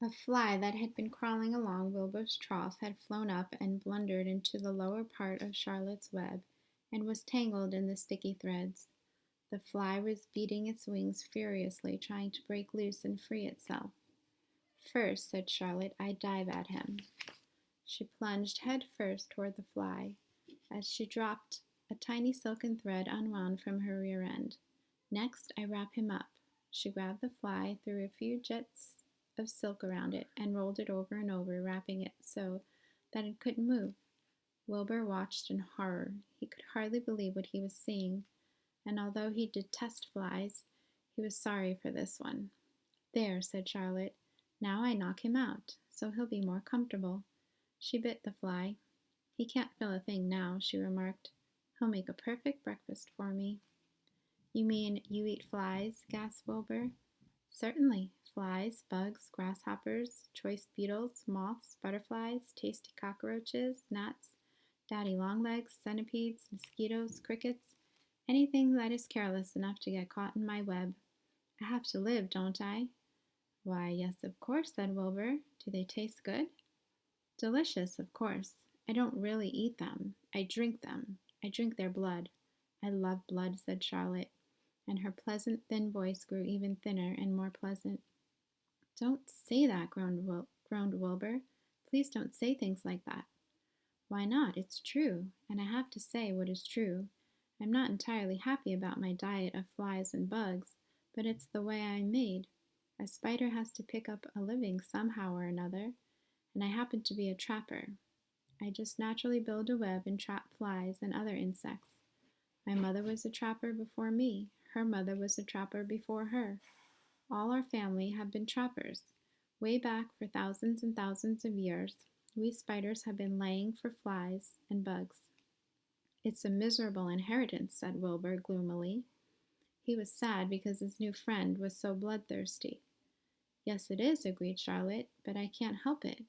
A fly that had been crawling along Wilbur's trough had flown up and blundered into the lower part of Charlotte's web and was tangled in the sticky threads. The fly was beating its wings furiously, trying to break loose and free itself. "First," said Charlotte, "I dive at him." She plunged head first toward the fly. As she dropped, a tiny silken thread unwound from her rear end. "Next, I wrap him up." She grabbed the fly, threw a few jets of silk around it, and rolled it over and over, wrapping it so that it couldn't move. Wilbur watched in horror. He could hardly believe what he was seeing, and although he detested flies, he was sorry for this one. "There," said Charlotte. "Now I knock him out, so he'll be more comfortable." She bit the fly. "He can't feel a thing now," she remarked. "He'll make a perfect breakfast for me." "You mean you eat flies?" gasped Wilbur. "Certainly. Flies, bugs, grasshoppers, choice beetles, moths, butterflies, tasty cockroaches, gnats, daddy longlegs, centipedes, mosquitoes, crickets, anything that is careless enough to get caught in my web. I have to live, don't I?" "Why, yes, of course," said Wilbur. "Do they taste good?" "Delicious, of course. I don't really eat them. I drink them. I drink their blood." "I love blood," said Charlotte, and her pleasant, thin voice grew even thinner and more pleasant. "Don't say that," groaned Wilbur. "Please don't say things like that." "Why not? It's true, and I have to say what is true. I'm not entirely happy about my diet of flies and bugs, but it's the way I'm made. A spider has to pick up a living somehow or another, and I happen to be a trapper. I just naturally build a web and trap flies and other insects. My mother was a trapper before me. Her mother was a trapper before her. All our family have been trappers. Way back for thousands and thousands of years, we spiders have been laying for flies and bugs." "It's a miserable inheritance," said Wilbur gloomily. He was sad because his new friend was so bloodthirsty. "Yes, it is," agreed Charlotte, "but I can't help it.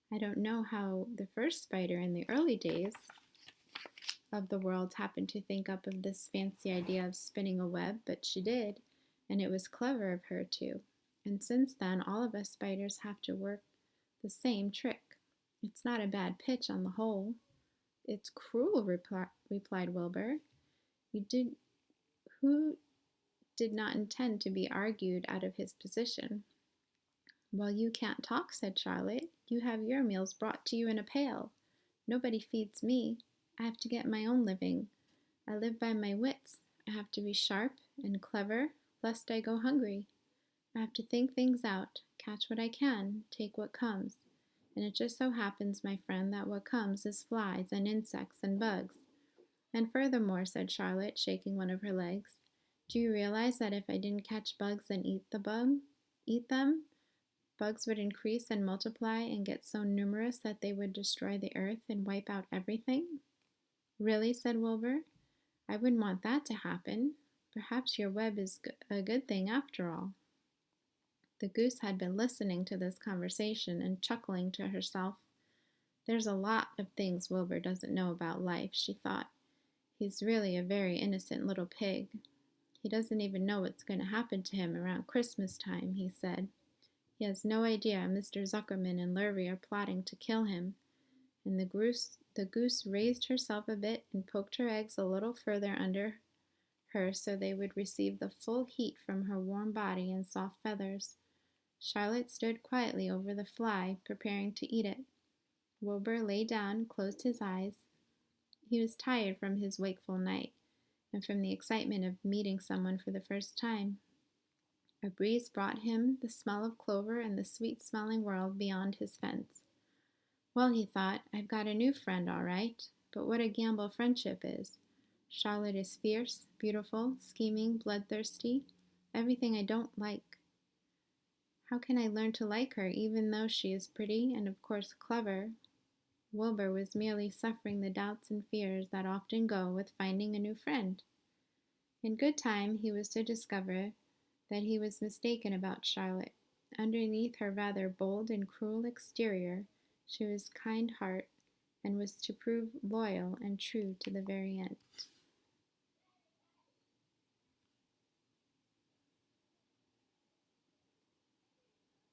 I don't know how the first spider in the early days of the world happened to think up of this fancy idea of spinning a web, but she did, and it was clever of her to. And since then, all of us spiders have to work the same trick. It's not a bad pitch on the whole." "It's cruel," replied Wilbur. "You did who did not intend to be argued out of his position." "Well, you can't talk," said Charlotte. "You have your meals brought to you in a pail. Nobody feeds me. I have to get my own living. I live by my wits. I have to be sharp and clever, lest I go hungry. I have to think things out, catch what I can, take what comes. And it just so happens, my friend, that what comes is flies and insects and bugs. And furthermore," said Charlotte, shaking one of her legs, "do you realize that if I didn't catch bugs and eat them, bugs would increase and multiply and get so numerous that they would destroy the earth and wipe out everything?" "Really?" said Wilbur. "I wouldn't want that to happen. Perhaps your web is a good thing after all." The goose had been listening to this conversation and chuckling to herself. "There's a lot of things Wilbur doesn't know about life," she thought. "He's really a very innocent little pig. He doesn't even know what's going to happen to him around Christmas time," he said. "He has no idea Mr. Zuckerman and Lurvy are plotting to kill him." And the goose raised herself a bit and poked her eggs a little further under her so they would receive the full heat from her warm body and soft feathers. Charlotte stood quietly over the fly, preparing to eat it. Wilbur lay down, closed his eyes. He was tired from his wakeful night and from the excitement of meeting someone for the first time. A breeze brought him the smell of clover and the sweet-smelling world beyond his fence. "Well," he thought, "I've got a new friend, all right. But what a gamble friendship is. Charlotte is fierce, beautiful, scheming, bloodthirsty, everything I don't like. How can I learn to like her, even though she is pretty and, of course, clever?" Wilbur was merely suffering the doubts and fears that often go with finding a new friend. In good time he was to discover that he was mistaken about Charlotte. Underneath her rather bold and cruel exterior, she was kind heart and was to prove loyal and true to the very end.